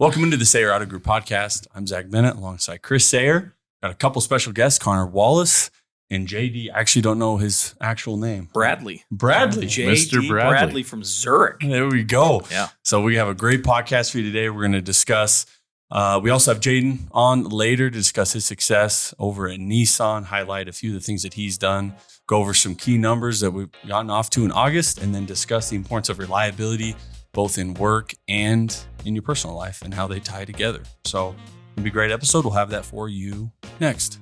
Welcome into the Sayer Auto Group podcast. I'm Zach Bennett alongside Kris Sayer. Got a couple special guests, Connor Wallis and JD. I actually don't know his actual name. Bradley. Mr. Bradley from Zurich. There we go. Yeah. So we have a great podcast for you today. We're going to discuss, we also have Jaden on later to discuss his success over at Nissan, highlight a few of the things that he's done, go over some key numbers that we've gotten off to in August, and then discuss the importance of reliability, both in work and in your personal life and how they tie together. So it'll be a great episode. We'll have that for you next.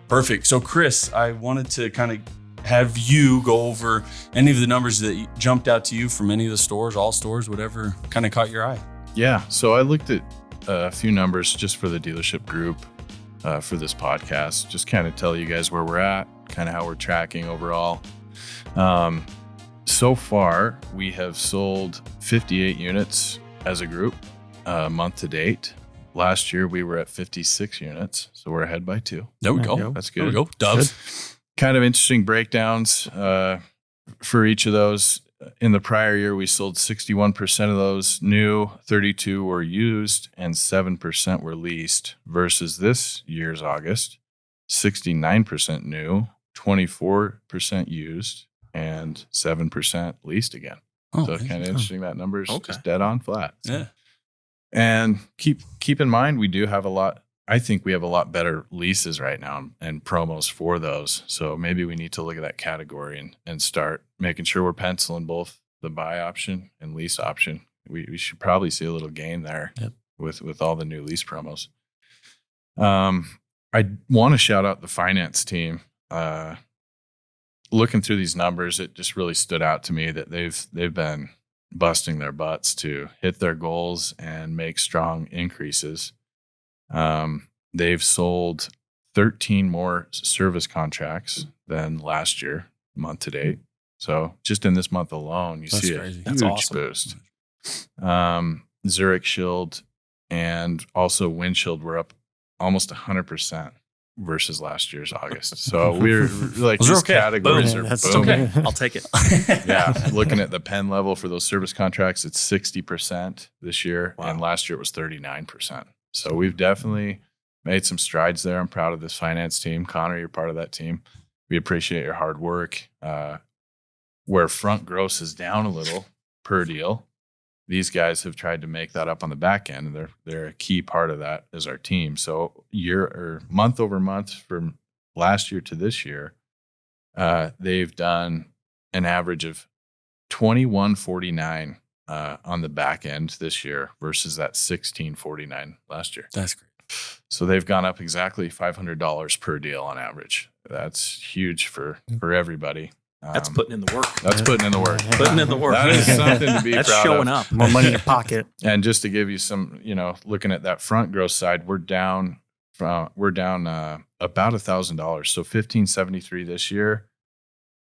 Perfect. So Kris, I wanted to kind of have you go over any of the numbers that jumped out to you from any of the stores, all stores, whatever kind of caught your eye. Yeah. So I looked at a few numbers just for the dealership group for this podcast, just kind of tell you guys where we're at, kind of how we're tracking overall. So far, we have sold 58 units as a group month to date. Last year, we were at 56 units, so we're ahead by 2. There we go. That's good. There we go. Dubs. Good. Kind of interesting breakdowns for each of those. In the prior year, we sold 61% of those new, 32 were used, and 7% were leased, versus this year's August, 69% new, 24% used, and 7% leased again. Oh, So kind of interesting. That number's Okay. just dead on flat. So. Yeah. And keep in mind, we do have a lot. I think we have a lot better leases right now and promos for those. So maybe we need to look at that category and start making sure we're penciling both the buy option and lease option. We should probably see a little gain there. Yep. with all the new lease promos. I want to shout out the finance team. Looking through these numbers, it just really stood out to me that they've been busting their butts to hit their goals and make strong increases. They've sold 13 more service contracts than last year, month to date. So just in this month alone, you That's see crazy. a That's huge awesome. boost. Zurich Shield and also Windshield were up almost 100% versus last year's August. So we're like, Those are these okay. categories Boom. are That's booming. okay. I'll take it. Yeah, looking at the pen level for those service contracts, it's 60% this year, Wow. and last year it was 39%. So we've definitely made some strides there. I'm proud of this finance team. Connor, you're part of that team. We appreciate your hard work. Where front gross is down a little per deal, these guys have tried to make that up on the back end. And they're a key part of that as our team. So year or month over month from last year to this year, they've done an average of 2149 on the back end this year versus that 1649 last year. That's great. So they've gone up exactly $500 per deal on average. That's huge for everybody. That's putting in the work. That's putting in the work. Putting in the work. That is something to be That's proud showing of. up. More money in your pocket. And just to give you some, looking at that front gross side, we're down about $1,000. So 1,573 this year.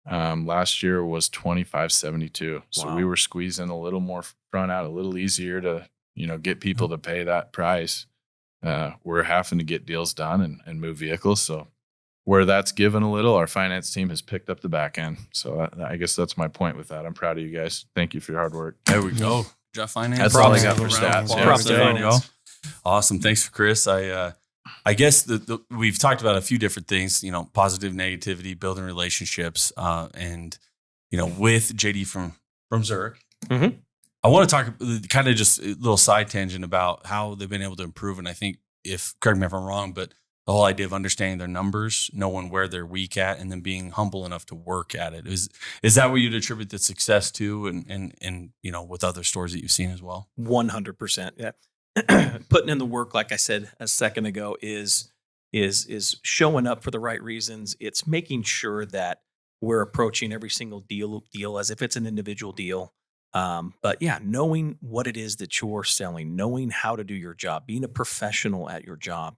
Last year was 2,572. So Wow. we were squeezing a little more front out, a little easier to, get people to pay that price. We're having to get deals done and move vehicles. So where that's given a little, our finance team has picked up the back end. So I guess that's my point with that. I'm proud of you guys. Thank you for your hard work. There we go. Jeff Finance. That's all I got for Round of stats. applause. Yeah. Props to There you finance. go. Awesome. Thanks for Kris. I guess we've talked about a few different things, positive, negativity, building relationships, and, with JD from Zurich. Mhm. I want to talk kind of just a little side tangent about how they've been able to improve. And I think correct me if I'm wrong, but the whole idea of understanding their numbers, knowing where they're weak at, and then being humble enough to work at it. Is that what you'd attribute the success to and with other stores that you've seen as well? 100%. Yeah. Putting in the work, like I said a second ago, is showing up for the right reasons. It's making sure that we're approaching every single deal as if it's an individual deal. But yeah, knowing what it is that you're selling, knowing how to do your job, being a professional at your job.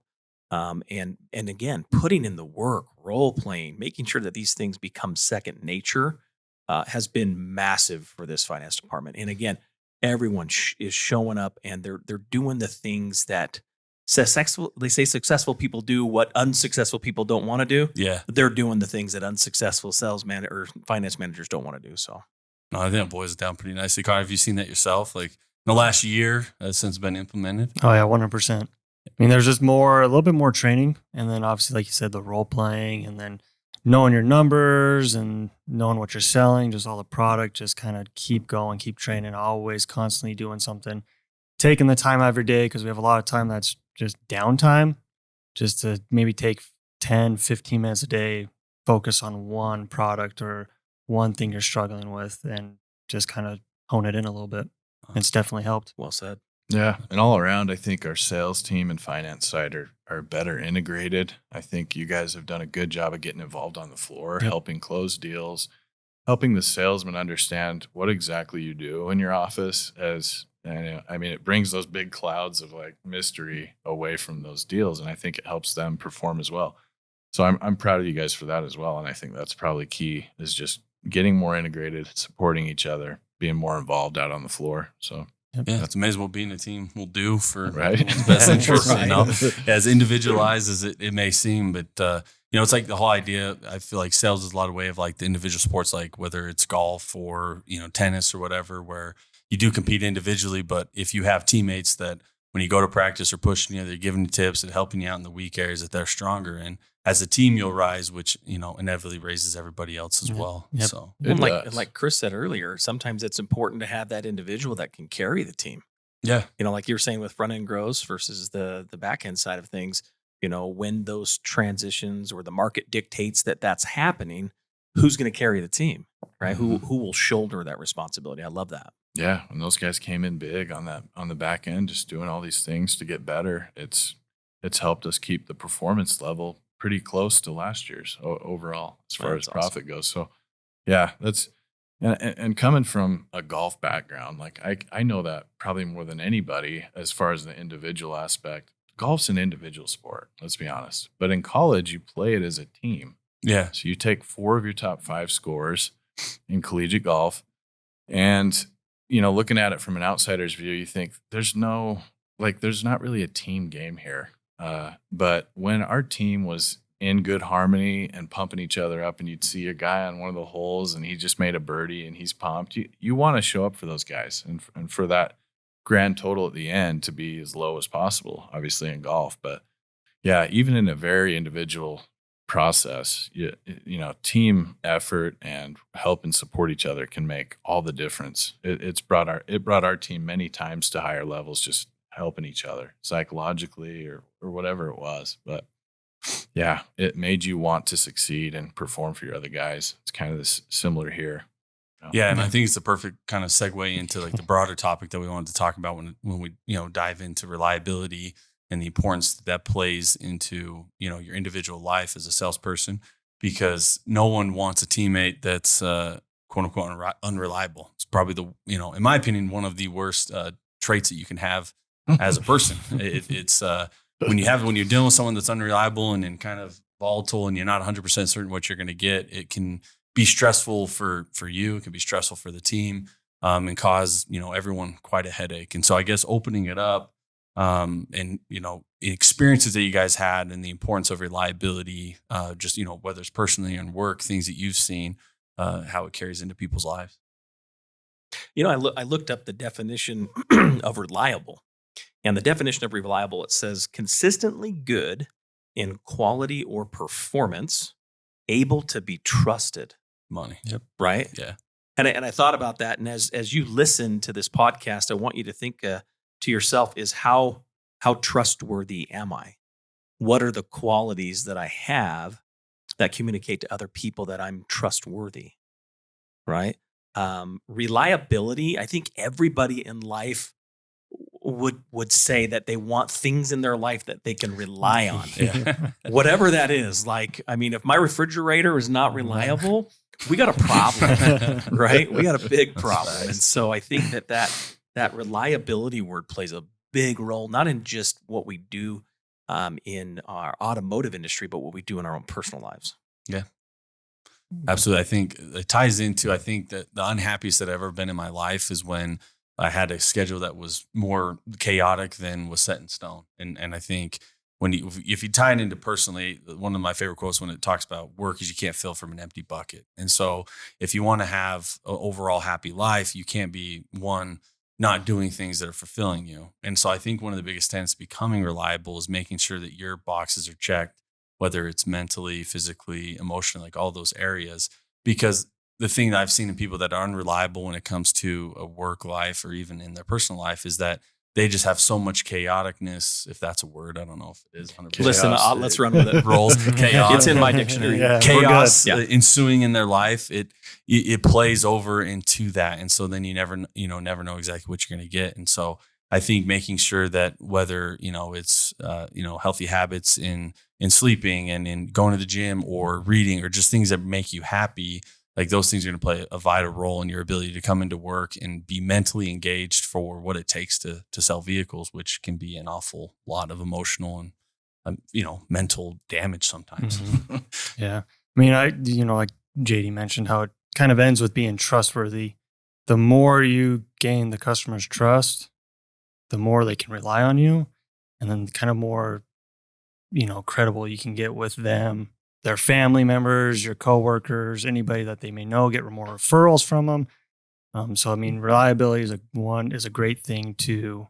And again, putting in the work, role playing, making sure that these things become second nature has been massive for this finance department. And again, everyone is showing up and they're doing the things that they say successful people do what unsuccessful people don't want to do. Yeah. They're doing the things that unsuccessful or finance managers don't want to do. So, No, I think it boils it down pretty nicely. Connor, have you seen that yourself? Like in the last year since it's been implemented? Oh yeah, 100%. I mean, there's just a little bit more training, and then obviously, like you said, the role playing, and then knowing your numbers and knowing what you're selling, just all the product, just kind of keep going, keep training, always constantly doing something, taking the time every day, because we have a lot of time that's just downtime, just to maybe take 10, 15 minutes a day, focus on one product or one thing you're struggling with, and just kind of hone it in a little bit. It's definitely helped. well said. Yeah. And all around, I think our sales team and finance side are better integrated. I think you guys have done a good job of getting involved on the floor, Yep. helping close deals, helping the salesman understand what exactly you do in your office. It brings those big clouds of like mystery away from those deals. And I think it helps them perform as well. So I'm proud of you guys for that as well. And I think that's probably key, is just getting more integrated, supporting each other, being more involved out on the floor. So Yeah, it's amazing what being a team will do for Right. everyone's best interest. Right. You know, as individualized as it may seem, but it's like the whole idea. I feel like sales is a lot of way of like the individual sports, like whether it's golf or tennis or whatever, where you do compete individually, but if you have teammates that when you go to practice are pushing you, they're giving you tips and helping you out in the weak areas that they're stronger in. As a team, you'll rise, which inevitably raises everybody else as well. Yep. So It Well, does. like Kris said earlier, sometimes it's important to have that individual that can carry the team. yeah, Like you were saying with front end grows versus the back end side of things, when those transitions or the market dictates that that's happening, who's going to carry the team, right? Who will shoulder that responsibility? I love that. Yeah, when those guys came in big on the back end, just doing all these things to get better, it's helped us keep the performance level pretty close to last year's overall as far as That's profit goes. So yeah, that's and coming from a golf background, like I know that probably more than anybody as far as the individual aspect. Golf's an individual sport, let's be honest. But in college, you play it as a team. yeah, So you take 4 of your top 5 scores in collegiate golf, and looking at it from an outsider's view, you think there's not really a team game here. But when our team was in good harmony and pumping each other up, and you'd see a guy on one of the holes and he just made a birdie and he's pumped, you want to show up for those guys and for that grand total at the end to be as low as possible, obviously in golf. But yeah, even in a very individual process, team effort and help and support each other can make all the difference. It brought our team many times to higher levels, just helping each other psychologically or whatever it was. But yeah, it made you want to succeed and perform for your other guys. It's kind of this similar here. Yeah, and I think it's the perfect kind of segue into like the broader topic that we wanted to talk about when we dive into reliability and the importance that plays into your individual life as a salesperson, because no one wants a teammate that's quote unquote unreliable. It's probably in my opinion, one of the worst traits that you can have as a person. It's when you're dealing with someone that's unreliable and kind of volatile, and you're not 100% certain what you're going to get, it can be stressful for you. It can be stressful for the team, and cause everyone quite a headache. And so I guess opening it up, and experiences that you guys had and the importance of reliability, just whether it's personally and work, things that you've seen, how it carries into people's lives. I looked up the definition of reliable, and the definition of reliable, it says consistently good in quality or performance, able to be trusted. Money. Right? Yeah. And I thought about that, and as you listen to this podcast, I want you to think to yourself, is how trustworthy am I? What are the qualities that I have that communicate to other people that I'm trustworthy? Right? Reliability. I think everybody in life would say that they want things in their life that they can rely on. Yeah. Whatever that is. Like, I mean, if my refrigerator is not reliable, we got a problem, right? We got a big problem. And so I think that reliability word plays a big role, not in just what we do in our automotive industry, but what we do in our own personal lives. Yeah. Absolutely. I think it ties into, that the unhappiest that I've ever been in my life is when I had a schedule that was more chaotic than was set in stone. And I think if you tie it into personally, one of my favorite quotes when it talks about work is you can't fill from an empty bucket. And so if you want to have an overall happy life, you can't be not doing things that are fulfilling you. And so I think one of the biggest tenets of becoming reliable is making sure that your boxes are checked, whether it's mentally, physically, emotionally, like all those areas. Because the thing that I've seen in people that are unreliable when it comes to a work life or even in their personal life is that they just have so much chaoticness, if that's a word. I don't know if it is. 100%. Listen, let's run with it. Rolls, chaos. It's in my dictionary. Yeah, Chaos we're good. ensuing in their life. It plays over into that. And so then you never know exactly what you're going to get. And so I think making sure that whether, it's, healthy habits in sleeping and in going to the gym or reading or just things that make you happy, like those things are going to play a vital role in your ability to come into work and be mentally engaged for what it takes to sell vehicles, which can be an awful lot of emotional and, mental damage sometimes. Mm-hmm. Yeah. I mean, like JD mentioned, how it kind of ends with being trustworthy. The more you gain the customer's trust, the more they can rely on you, and then kind of more, credible you can get with them, their family members, your coworkers, anybody that they may know, get more referrals from them. So, I mean, reliability is a great thing to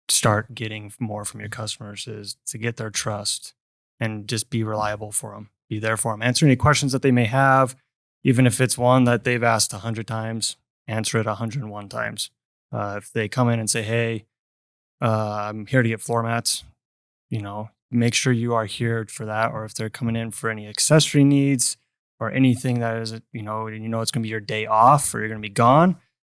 start getting more from your customers, is to get their trust and just be reliable for them. Be there for them. Answer any questions that they may have, even if it's one that they've asked 100 times, answer it 101 times. If they come in and say, hey, I'm here to get floor mats, make sure you are here for that. Or if they're coming in for any accessory needs or anything that is, it's going to be your day off or you're going to be gone,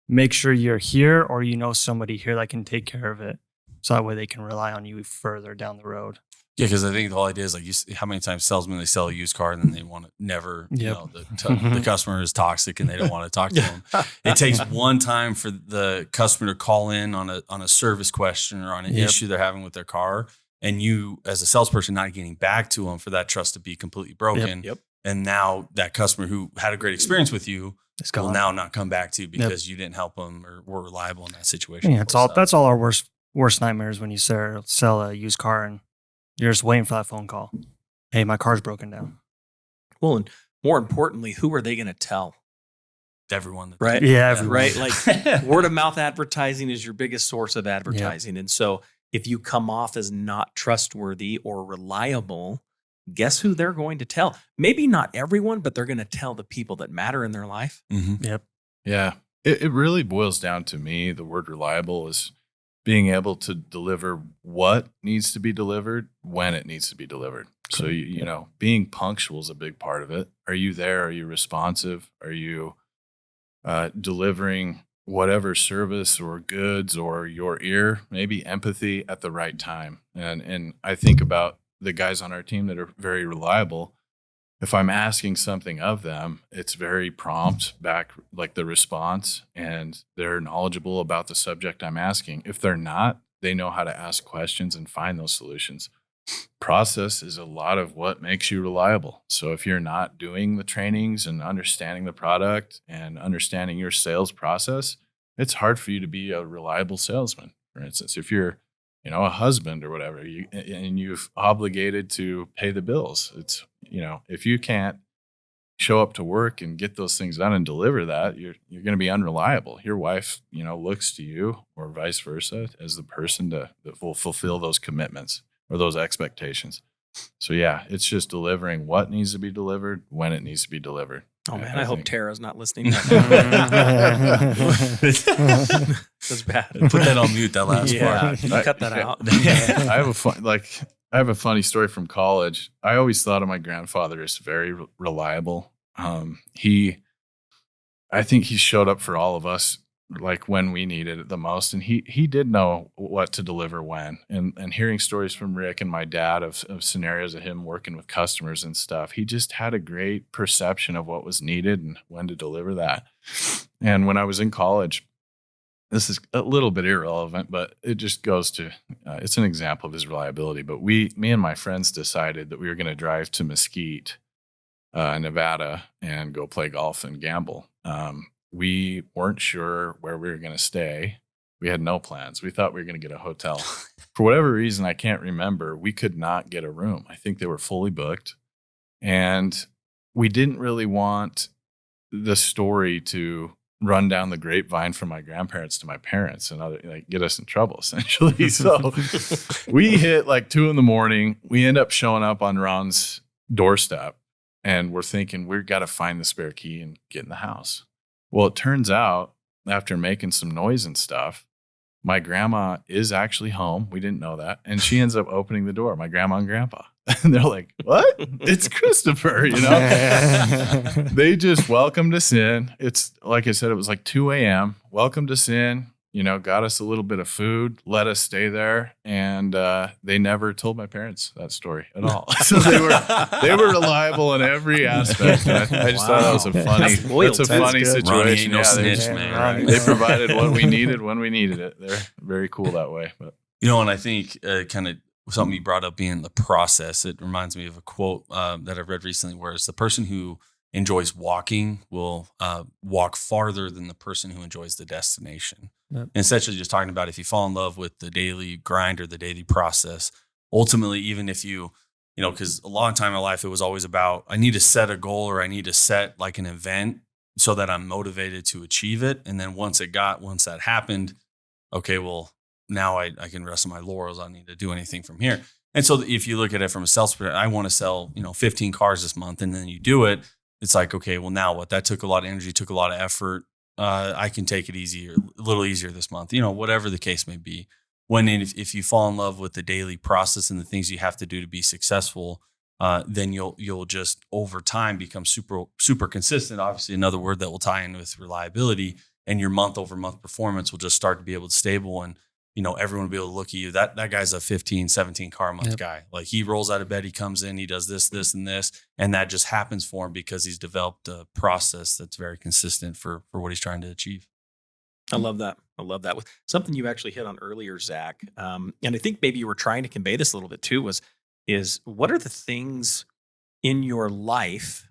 make sure you're here or somebody here that can take care of it. So that way they can rely on you further down the road. Yeah, because I think the whole idea is like how many times salesmen, they sell a used car and then they want to never, the customer is toxic and they don't want to talk to them. It takes one time for the customer to call in on a service question or on an issue they're having with their car, and you as a salesperson not getting back to them for that trust to be completely broken. Yep. And now that customer who had a great experience with you will now not come back to you because you didn't help them or were reliable in that situation. Yeah, that's all our worst nightmares when you sell a used car and you're just waiting for that phone call. Hey, my car's broken down. Well, and more importantly, who are they going to tell? Everyone. Right? Yeah, everyone. Right? Like word of mouth advertising is your biggest source of advertising. Yep. And so if you come off as not trustworthy or reliable, guess who they're going to tell? Maybe not everyone, but they're going to tell the people that matter in their life. Mm-hmm. Yep. Yeah. It really boils down to me. The word reliable is being able to deliver what needs to be delivered when it needs to be delivered. So, being punctual is a big part of it. Are you there? Are you responsive? Are you delivering whatever service or goods or your ear, maybe empathy at the right time? And I think about the guys on our team that are very reliable. If I'm asking something of them, it's very prompt back, like the response, and they're knowledgeable about the subject I'm asking. If they're not, they know how to ask questions and find those solutions. Process is a lot of what makes you reliable. So if you're not doing the trainings and understanding the product and understanding your sales process, it's hard for you to be a reliable salesman. For instance, if you're a husband or whatever, and you've obligated to pay the bills. It's, if you can't show up to work and get those things done and deliver that, you're going to be unreliable. Your wife, looks to you or vice versa as the person that will fulfill those commitments or those expectations. So yeah, it's just delivering what needs to be delivered when it needs to be delivered. Oh man, I hope Tara's not listening. That's bad. Put that on mute. That last part. Can you cut that out? I have a funny story from college. I always thought of my grandfather as very reliable. I think he showed up for all of us like when we needed it the most, and he did know what to deliver when. And hearing stories from Rick and my dad of scenarios of him working with customers and stuff, he just had a great perception of what was needed and when to deliver that. And when I was in college, this is a little bit irrelevant, but it just goes to it's an example of his reliability. But me and my friends decided that we were going to drive to Mesquite, Nevada, and go play golf and gamble. we weren't sure where we were going to stay. We had no plans. We thought we were going to get a hotel. For whatever reason, I can't remember, we could not get a room. I think they were fully booked. And we didn't really want the story to run down the grapevine from my grandparents to my parents and get us in trouble, essentially. So we hit like 2 a.m. We end up showing up on Ron's doorstep, and we're thinking we've got to find the spare key and get in the house. Well, it turns out after making some noise and stuff, my grandma is actually home. We didn't know that. And she ends up opening the door, my grandma and grandpa. And they're like, what? It's Christopher, you know? They just welcomed us in. It's like I said, it was like 2 a.m. Welcomed us in, you know, got us a little bit of food, let us stay there. And they never told my parents that story at all. So they were reliable in every aspect. And I just thought that was a funny, That's a funny situation. Ronnie ain't no Yeah, snitch, man. they provided what we needed when we needed it. They're very cool that way. But You know, and I think kind of something you brought up being the process, it reminds me of a quote that I've read recently where it's the person who enjoys walking will walk farther than the person who enjoys the destination. Yep. And essentially just talking about if you fall in love with the daily grind or the daily process, ultimately, even if you know, because a long time in my life, it was always about, I need to set a goal or I need to set like an event so that I'm motivated to achieve it. And then once that happened, okay, well, now I can rest on my laurels. I don't need to do anything from here. And so if you look at it from a sales perspective, I want to sell, 15 cars this month, and then you do it. It's like, okay, well, now what? That took a lot of energy, took a lot of effort. I can take it easier, a little easier this month, whatever the case may be. If you fall in love with the daily process and the things you have to do to be successful, then you'll just over time become super, super consistent. Obviously, another word that will tie in with reliability, and your month over month performance will just start to be able to stable, and everyone will be able to look at you. That guy's a 15, 17 car a month guy. Like, he rolls out of bed, he comes in, he does this, this, and this. And that just happens for him because he's developed a process that's very consistent for what he's trying to achieve. I love that. With something you actually hit on earlier, Zach. And I think maybe you were trying to convey this a little bit too, is what are the things in your life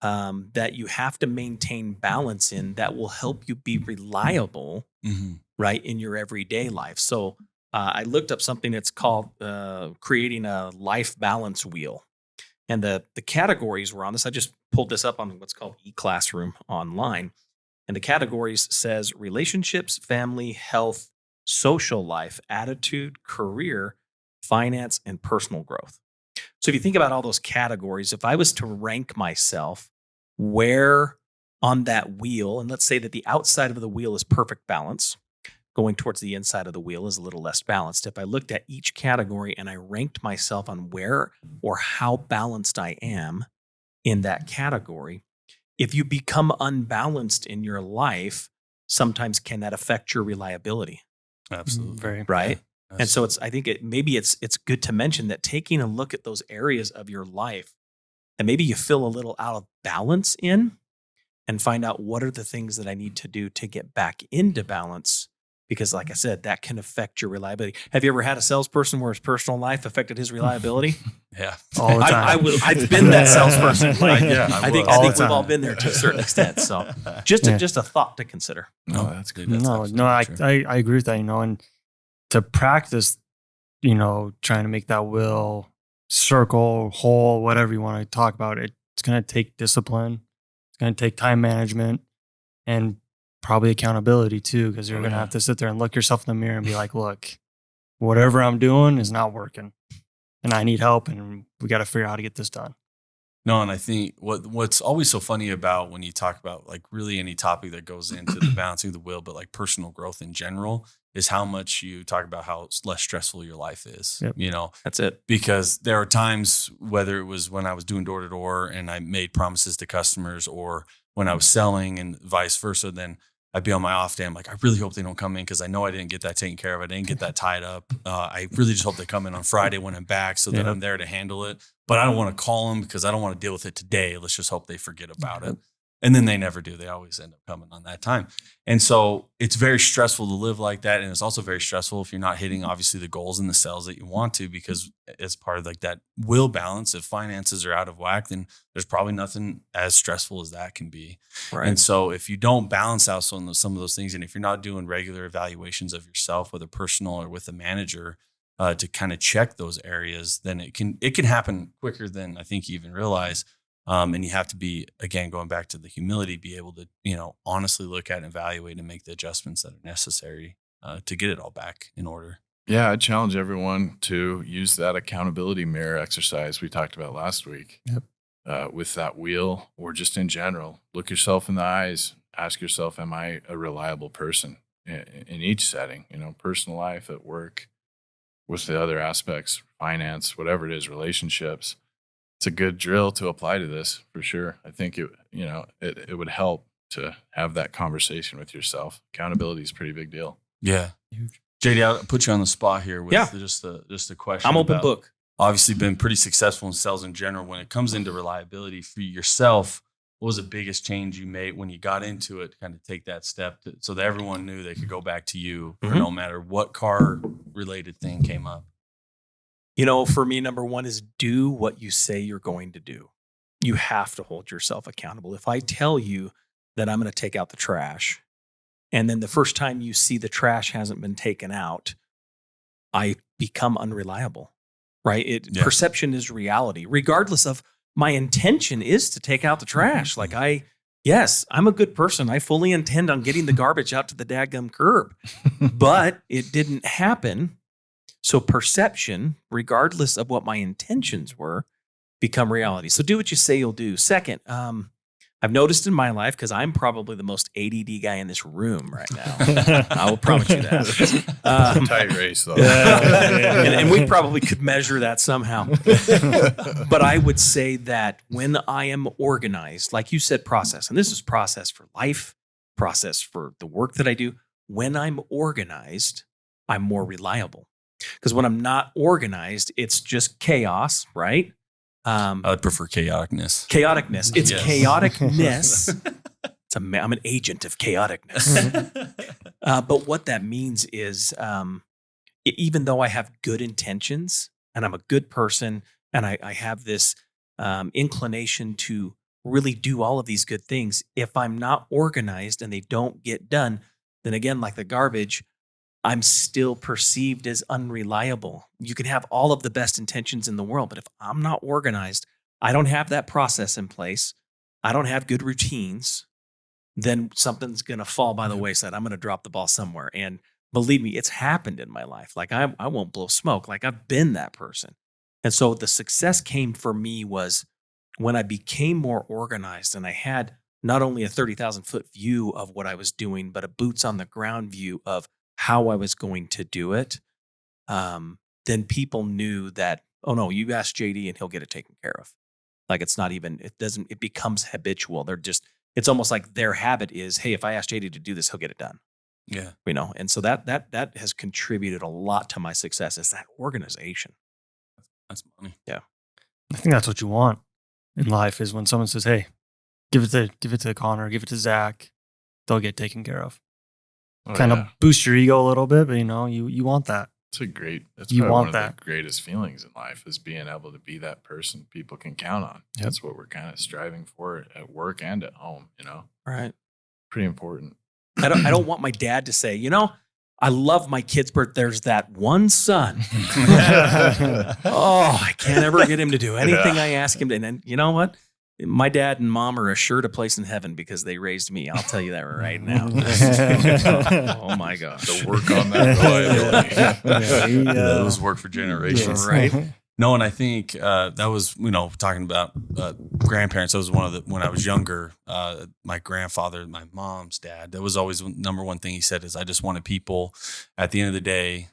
that you have to maintain balance in that will help you be reliable, right, in your everyday life? So I looked up something that's called creating a life balance wheel. And the categories were on this. I just pulled this up on what's called eClassroom online. And the categories says relationships, family, health, social life, attitude, career, finance, and personal growth. So if you think about all those categories, if I was to rank myself where on that wheel, and let's say that the outside of the wheel is perfect balance, going towards the inside of the wheel is a little less balanced. If I looked at each category and I ranked myself on where or how balanced I am in that category, if you become unbalanced in your life, sometimes can that affect your reliability? Absolutely. Very. Right. Yeah, and so I think it's good to mention that taking a look at those areas of your life that maybe you feel a little out of balance in, and find out what are the things that I need to do to get back into balance. Because like I said, that can affect your reliability. Have you ever had a salesperson where his personal life affected his reliability? Yeah. All the time. I've been that salesperson. I think we've all time. been there to a certain extent. So just a thought to consider. no, that's good. I agree with that, and to practice, trying to make that wheel circle, hole, whatever you want to talk about, it's going to take discipline. It's going to take time management and probably accountability too, because you're going to have to sit there and look yourself in the mirror and be like, look, whatever I'm doing is not working and I need help, and we got to figure out how to get this done. No, and I think what's always so funny about when you talk about like really any topic that goes into the balancing of the wheel, but like personal growth in general, is how much you talk about how less stressful your life is. Yep. That's it. Because there are times, whether it was when I was doing door to door and I made promises to customers, or when I was selling and vice versa, then I'd be on my off day. I'm like, I really hope they don't come in because I know I didn't get that taken care of. I didn't get that tied up. I really just hope they come in on Friday when I'm back so that I'm there to handle it. But I don't want to call them because I don't want to deal with it today. Let's just hope they forget about it. And then they never do. They always end up coming on that time. And so it's very stressful to live like that. And it's also very stressful if you're not hitting, obviously, the goals and the sales that you want to, because as part of like that will balance, if finances are out of whack, then there's probably nothing as stressful as that can be. Right. And so if you don't balance out some of those things, and if you're not doing regular evaluations of yourself, whether personal or with a manager, to kind of check those areas, then it can happen quicker than I think you even realize. And you have to be, again, going back to the humility, be able to, honestly look at and evaluate and make the adjustments that are necessary to get it all back in order. Yeah, I challenge everyone to use that accountability mirror exercise we talked about last week. Yep. With that wheel, or just in general. Look yourself in the eyes. Ask yourself, am I a reliable person in each setting? Personal life, at work, with the other aspects, finance, whatever it is, relationships. It's a good drill to apply to this for sure. I think it would help to have that conversation with yourself. Accountability is a pretty big deal. Yeah. Huge. JD, I'll put you on the spot here with just a question. I'm open about, book. Obviously been pretty successful in sales in general. When it comes into reliability for yourself, what was the biggest change you made when you got into it to kind of take that step so that everyone knew they could go back to you for no matter what car related thing came up? For me, number one is do what you say you're going to do. You have to hold yourself accountable. If I tell you that I'm going to take out the trash, and then the first time you see the trash hasn't been taken out, I become unreliable, right? Perception is reality, regardless of my intention is to take out the trash. Like I'm a good person. I fully intend on getting the garbage out to the dadgum curb, but it didn't happen. So perception, regardless of what my intentions were, become reality. So do what you say you'll do. Second, I've noticed in my life, because I'm probably the most ADD guy in this room right now. I will promise you that. It's a tight race, though. And we probably could measure that somehow. But I would say that when I am organized, like you said, process, and this is process for life, process for the work that I do. When I'm organized, I'm more reliable. Because when I'm not organized, it's just chaos, right? I would prefer chaoticness. Chaoticness. It's chaoticness. I'm an agent of chaoticness. But what that means is, even though I have good intentions and I'm a good person and I have this inclination to really do all of these good things, if I'm not organized and they don't get done, then again, like the garbage, I'm still perceived as unreliable. You can have all of the best intentions in the world, but if I'm not organized, I don't have that process in place, I don't have good routines, then something's going to fall by the wayside. I'm going to drop the ball somewhere. And believe me, it's happened in my life. Like I won't blow smoke. Like I've been that person. And so the success came for me was when I became more organized and I had not only a 30,000 foot view of what I was doing, but a boots on the ground view of how I was going to do it, then people knew that, oh no, you ask JD and he'll get it taken care of. Like it becomes habitual. It's almost like their habit is, hey, if I ask JD to do this, he'll get it done. Yeah. And so that has contributed a lot to my success, is that organization. That's money. Yeah. I think that's what you want in life, is when someone says, hey, give it to Connor, give it to Zach, they'll get taken care of. Kind of boost your ego a little bit, but you want that. That's you want one of the greatest feelings in life, is being able to be that person people can count on. Yep. That's what we're kind of striving for at work and at home, Right. Pretty important. I don't want my dad to say, I love my kids, but there's that one son. I can't ever get him to do anything I ask him to. And then, you know what? My dad and mom are assured a place in heaven because they raised me. I'll tell you that right now. Oh my gosh. So work on that reliability. Those work for generations. Right. No, and I think that was, talking about grandparents. That was when I was younger, my grandfather, my mom's dad, that was always the number one thing he said is, I just wanted people at the end of the day,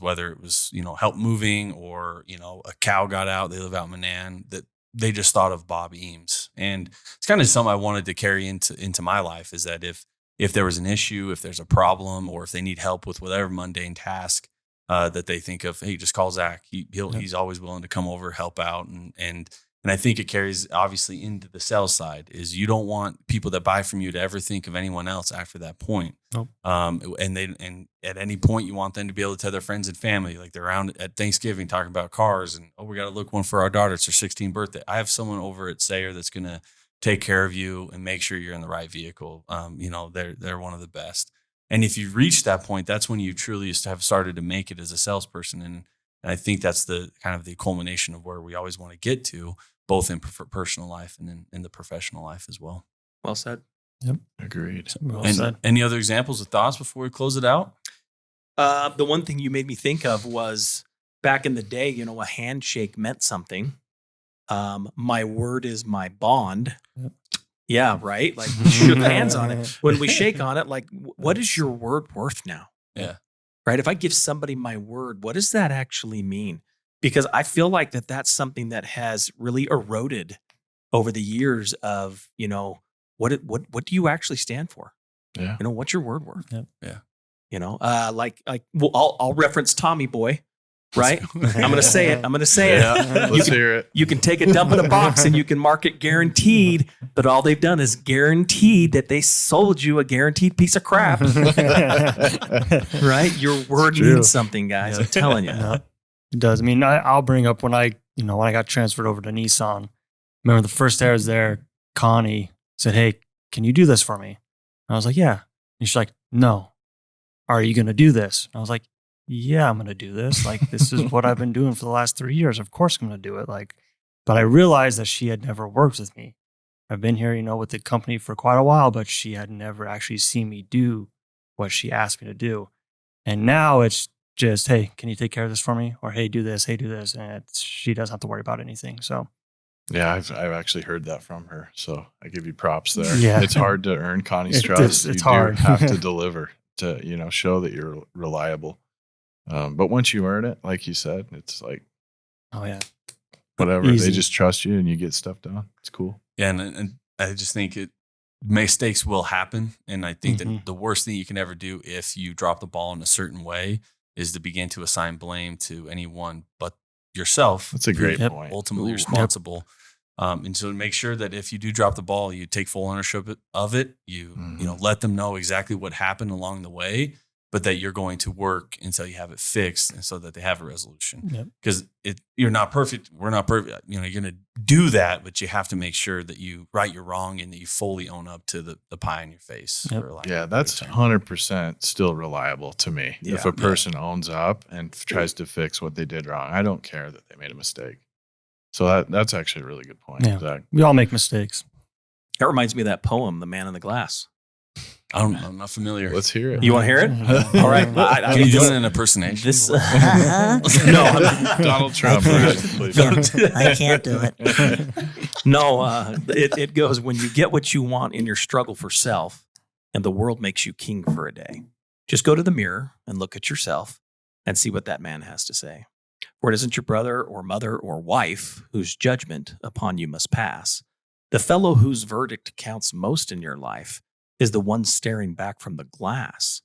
whether it was, help moving or, a cow got out, they live out in Manan, that they just thought of Bob Eames. And it's kind of something I wanted to carry into my life, is that if there was an issue, if there's a problem, or if they need help with whatever mundane task, that they think of, hey, just call Zach. He's always willing to come over, help out. And And I think it carries obviously into the sales side is you don't want people that buy from you to ever think of anyone else after that point. Nope. And at any point you want them to be able to tell their friends and family, like they're around at Thanksgiving talking about cars and, we got to look one for our daughter. It's her 16th birthday. I have someone over at Sayer that's going to take care of you and make sure you're in the right vehicle. They're one of the best. And if you reach that point, that's when you truly have started to make it as a salesperson. And I think that's the kind of the culmination of where we always want to get to, both in personal life and in the professional life as well. Well said. Yep. Agreed. Well And said. any other examples of thoughts before we close it out? The one thing you made me think of was back in the day, a handshake meant something. My word is my bond. Yep. Yeah, right? Like we shook hands on it. When we shake on it, like what is your word worth now? Yeah. Right? If I give somebody my word, what does that actually mean? Because I feel like that's something that has really eroded over the years of, what do you actually stand for? Yeah. What's your word worth? Yep. Yeah. I'll reference Tommy Boy, right? I'm going to say it. Yeah. Let's hear it. You can take a dump in a box and you can mark it guaranteed, but all they've done is guaranteed that they sold you a guaranteed piece of crap, right? Your word True. means something, guys. I'm telling you. No, it does. I mean, I'll bring up when I got transferred over to Nissan. Remember the first day I was there, Connie said, "Hey, can you do this for me?" And I was like, "Yeah." And she's like, "No. Are you going to do this?" And I was like, "Yeah, I'm going to do this. Like, this is what I've been doing for the last 3 years. Of course I'm going to do it." But I realized that she had never worked with me. I've been here, with the company for quite a while, but she had never actually seen me do what she asked me to do. And now it's just, "Hey, can you take care of this for me?" Or, "Hey, do this, and she doesn't have to worry about anything. So Yeah, I've actually heard that from her. So I give you props there. Yeah. It's hard to earn Connie's It's trust. You hard. do have to deliver to, show that you're reliable. But once you earn it, like you said, it's like, oh yeah, whatever. Easy. They just trust you and you get stuff done. It's cool. Yeah, and I just think mistakes will happen. And I think that the worst thing you can ever do if you drop the ball in a certain way is to begin to assign blame to anyone but yourself. That's a great Yep. point. Ultimately Ooh. responsible. And so make sure that if you do drop the ball, you take full ownership of it. You let them know exactly what happened along the way, but that you're going to work until you have it fixed, and so that they have a resolution. Because you're not perfect. We're not perfect. You're going to do that, but you have to make sure that you right your wrong and that you fully own up to the pie in your face. Yep. for lack Yeah, of a that's better term. 100% still reliable to me. Yeah. If a person owns up and tries to fix what they did wrong, I don't care that they made a mistake. So that's actually a really good point. Yeah. Zach. We all make mistakes. That reminds me of that poem, The Man in the Glass. I'm not familiar. Let's hear it. You want to hear it? All right. Can you do it in impersonation? This, No, Donald Trump version, please. I can't do it. No, it goes, when you get what you want in your struggle for self and the world makes you king for a day, just go to the mirror and look at yourself and see what that man has to say. For it isn't your brother or mother or wife whose judgment upon you must pass. The fellow whose verdict counts most in your life is the one staring back from the glass.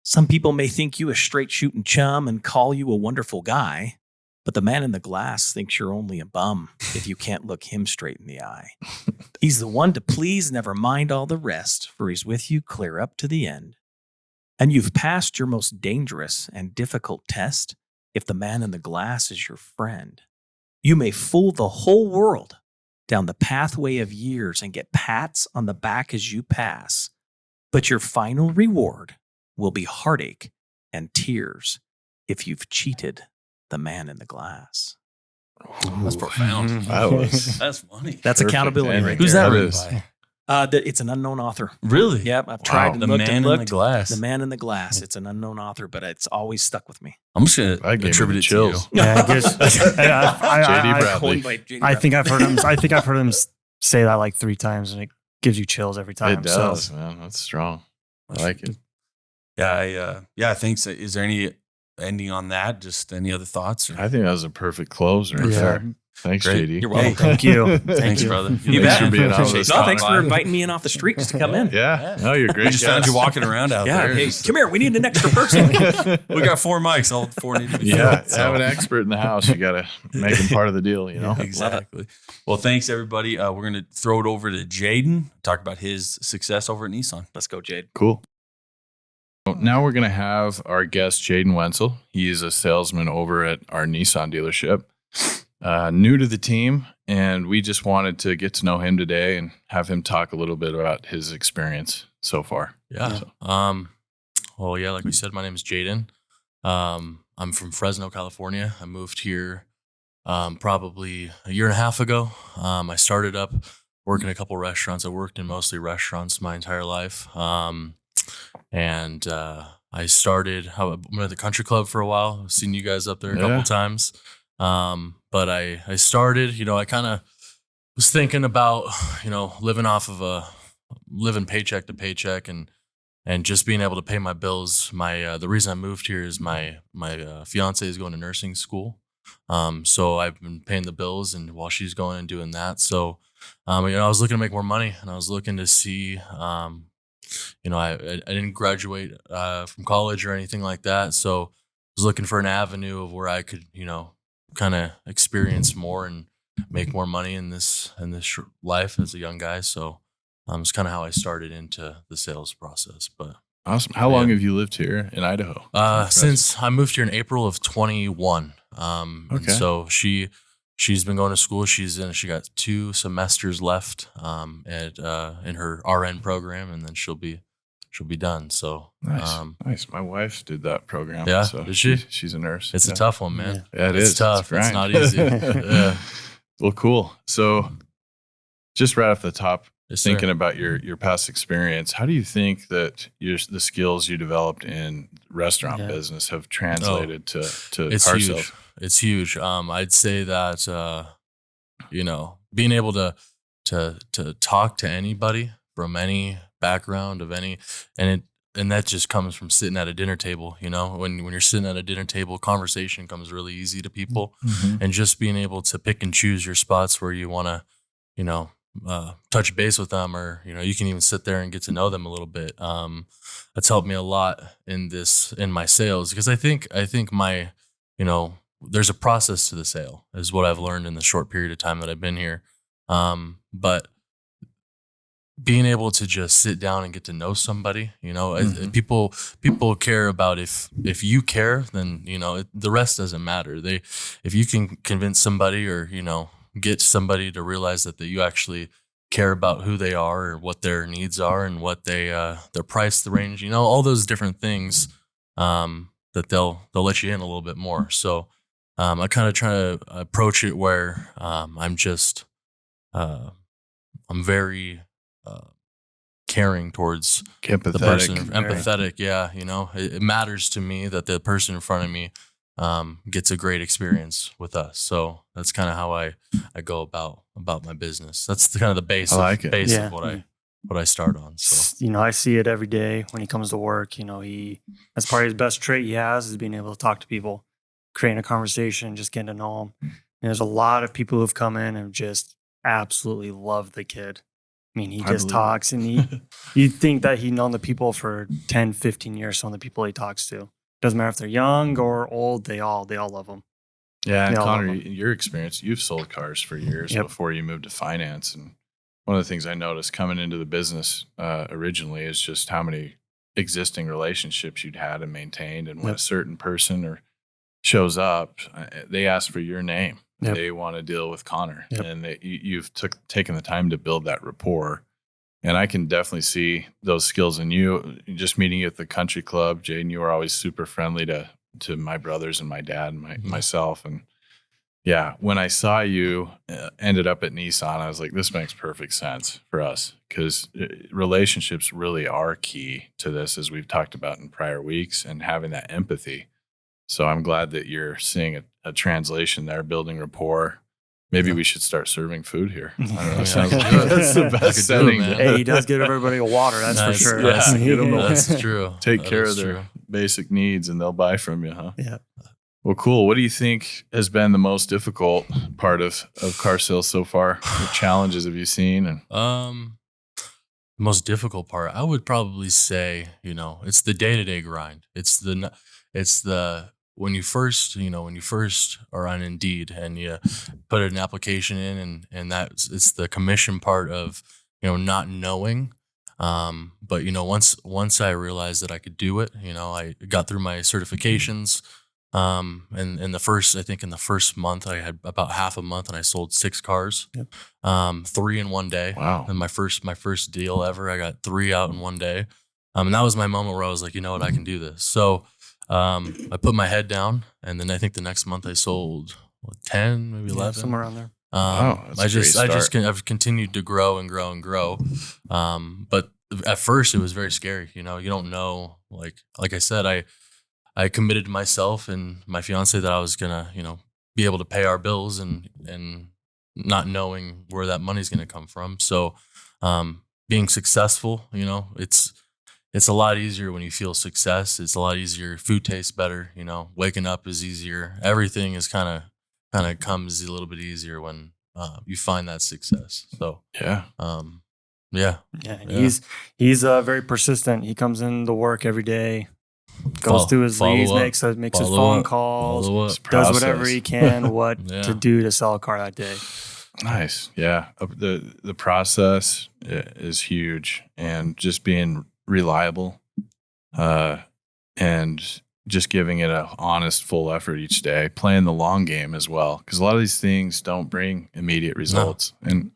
Some people may think you a straight shooting chum and call you a wonderful guy, but the man in the glass thinks you're only a bum if you can't look him straight in the eye. He's the one to please, never mind all the rest, for he's with you clear up to the end. And you've passed your most dangerous and difficult test if the man in the glass is your friend. You may fool the whole world down the pathway of years and get pats on the back as you pass, but your final reward will be heartache and tears if you've cheated the man in the glass. That's profound. That's funny. That's Perfect accountability ending. right Who's there. that That written is. by? It's an unknown author. Really? Yep, I've tried and The looked Man and in looked. the Glass. The Man in the Glass. It's an unknown author, but it's always stuck with me. I'm just going That to gave me attribute the it chills. to you. Yeah, I guess. JD Bradley. Coined by J.D. I Bradley. think I've heard him say that like 3 times, and it gives you chills every time. It does, So, man. That's strong. I like it. Yeah, I think so. Is there any ending on that? Just any other thoughts? Or? I think that was a perfect close right yeah, there. Thanks, Great. JD. You're welcome. Thank you. Thanks, brother. You Thanks bet. for being on Appreciate this. No, thanks Come for by. inviting me in off the street just to come in. Yeah. No, you're great. We just found you guest. walking around out Yeah. there. Hey, come here. We need an extra person. We got 4 mics. All 4 need to be Yeah, filled, so. have an expert in the house. You got to make him part of the deal, you know? Exactly. Well, thanks, everybody. We're going to throw it over to Jaden, talk about his success over at Nissan. Let's go, Jade. Cool. So now we're going to have our guest, Jaden Wenzel. He is a salesman over at our Nissan dealership. New to the team, and we just wanted to get to know him today and have him talk a little bit about his experience so far. Yeah. Well, yeah, like we said, my name is Jaden. I'm from Fresno, California. I moved here probably a year and a half ago. I started up working a couple restaurants. I worked in mostly restaurants my entire life. And I started, I'm at the country club for a while. I've seen you guys up there a couple times. But I started, I kind of was thinking about, living paycheck to paycheck and just being able to pay my bills. The reason I moved here is my fiance is going to nursing school. So I've been paying the bills and while she's going and doing that. So, I was looking to make more money and I was looking to see, I didn't graduate, from college or anything like that. So I was looking for an avenue of where I could, kind of experience more and make more money in this life as a young guy. So it's kind of how I started into the sales process. But Awesome. How long have you lived here in Idaho? Since I moved here in April of 21. And so she's been going to school. She got 2 semesters left in her RN program, and then she'll be done. So Nice. My wife did that program. Yeah, so did she? She's a nurse. it's a tough one, man. Yeah, It's tough. It's not easy. Yeah. Well, cool. So just right off the top, Yes, sir. thinking about your past experience, how do you think that the skills you developed in restaurant business have translated to It's car huge. sales? It's huge. I'd say that being able to talk to anybody from any background of any, and that just comes from sitting at a dinner table. When you're sitting at a dinner table, conversation comes really easy to people, and just being able to pick and choose your spots where you want to, touch base with them, or you can even sit there and get to know them a little bit. That's helped me a lot in my sales, because I think my there's a process to the sale, is what I've learned in the short period of time that I've been here. But being able to just sit down and get to know somebody, people care about if you care, then the rest doesn't matter. If you can convince somebody or get somebody to realize that you actually care about who they are or what their needs are and what their price, the range, all those different things, that they'll let you in a little bit more. So I kind of try to approach it where I'm very caring towards Empathetic. the person. Empathetic, yeah. It matters to me that the person in front of me gets a great experience with us. So that's kind of how I go about my business. That's kind of the base. I like it. Base Yeah. of what I start on. So I see it every day when he comes to work. That's probably his best trait he has, is being able to talk to people, creating a conversation, just getting to know them. And there's a lot of people who've come in and just absolutely love the kid. He just talks, and you'd think that he'd known the people for 10, 15 years, some of the people he talks to. Doesn't matter if they're young or old, they all love him. Yeah, and They all Connor, love your experience, you've sold cars for years Yep. before you moved to finance. And one of the things I noticed coming into the business originally is just how many existing relationships you'd had and maintained. And when Yep. a certain person shows up, they ask for your name. Yep. They want to deal with Connor. Yep. And you've taken the time to build that rapport. And I can definitely see those skills in you. Just meeting you at the country club, Jaden, you were always super friendly to my brothers and my dad and myself. And yeah, when I saw you ended up at Nissan, I was like, this makes perfect sense for us, because relationships really are key to this, as we've talked about in prior weeks, and having that empathy. So I'm glad that you're seeing a translation there, building rapport. Maybe we should start serving food here. I don't know. Yeah, Sounds we like could. that's the We could best do it, setting. man. Hey, he does give everybody a water, that's for sure. yeah. That's, Get 'em That's true. Take That care is of their true. basic needs, and they'll buy from you, huh? Yeah. Well, cool. What do you think has been the most difficult part of car sales so far? What challenges have you seen? And Most difficult part, I would probably say, it's the day-to-day grind. It's the when you first are on Indeed and you put an application in, and it's the commission part of, not knowing. But once I realized that I could do it, I got through my certifications. And in the first month, I had about half a month and I sold 6 cars, 3 in one day. Wow. And my first deal ever, I got 3 out in one day. And that was my moment where I was like, you know what, I can do this. So, I put my head down, and then I think the next month I sold 10, maybe 11, somewhere around there. Wow, that's a great start. I've continued to grow and grow and grow. But at first it was very scary. You don't know, like I said, I committed to myself and my fiance that I was gonna, be able to pay our bills and not knowing where that money's gonna come from. So, being successful, it's a lot easier when you feel success. It's a lot easier. Food tastes better. Waking up is easier. Everything is kind of comes a little bit easier when you find that success. So Yeah. yeah. And he's very persistent. He comes into work every day, goes through his leads, makes his phone calls, does whatever he can to do to sell a car that day. Nice. Yeah. The process is huge, and just being reliable, and just giving it an honest, full effort each day, playing the long game as well. Because a lot of these things don't bring immediate results. No. And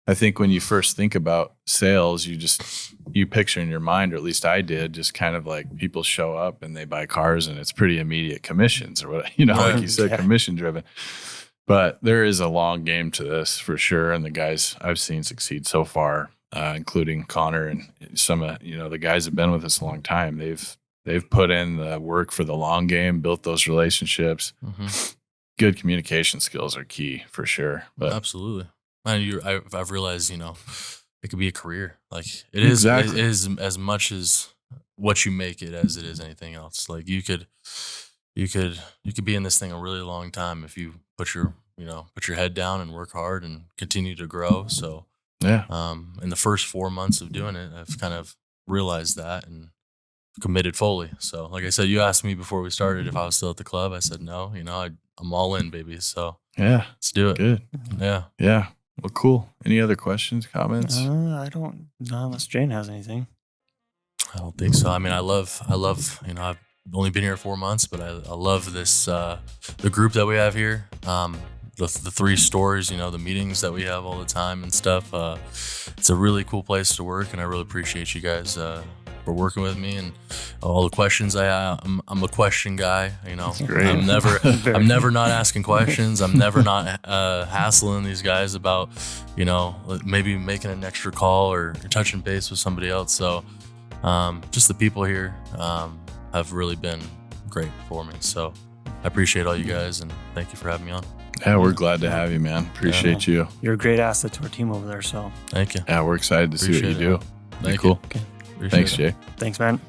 I think when you first think about sales, you picture in your mind, or at least I did, just kind of like people show up and they buy cars and it's pretty immediate commissions or what, like you said, commission driven. But there is a long game to this for sure. And the guys I've seen succeed so far, including Connor and some of, the guys have been with us a long time. They've put in the work for the long game, built those relationships. Mm-hmm. Good communication skills are key for sure. But absolutely. And I've realized, it could be a career. Like it is as much as what you make it as it is anything else. Like you could be in this thing a really long time if you put your head down and work hard and continue to grow. So yeah. In the first 4 months of doing it, I've kind of realized that and committed fully. So like I said, you asked me before we started if I was still at the club. I said no. I'm all in, baby. So yeah, let's do it. Good. Yeah. Yeah. Well, cool. Any other questions, comments? I don't know unless Jane has anything. I don't think so. I mean, I love, I've only been here 4 months, but I love this, the group that we have here. The 3 stores, the meetings that we have all the time and stuff. It's a really cool place to work, and I really appreciate you guys for working with me and all the questions I have. I'm a question guy, Great. I'm never not asking questions. I'm never not hassling these guys about, maybe making an extra call or touching base with somebody else. So just the people here have really been great for me. So I appreciate all you guys, and thank you for having me on. Yeah, we're glad to have you, man. Appreciate you. You're a great asset to our team over there. So thank you. Yeah, we're excited to see what you do. Thank cool. you. Okay. Thanks, Jay. Thanks, man.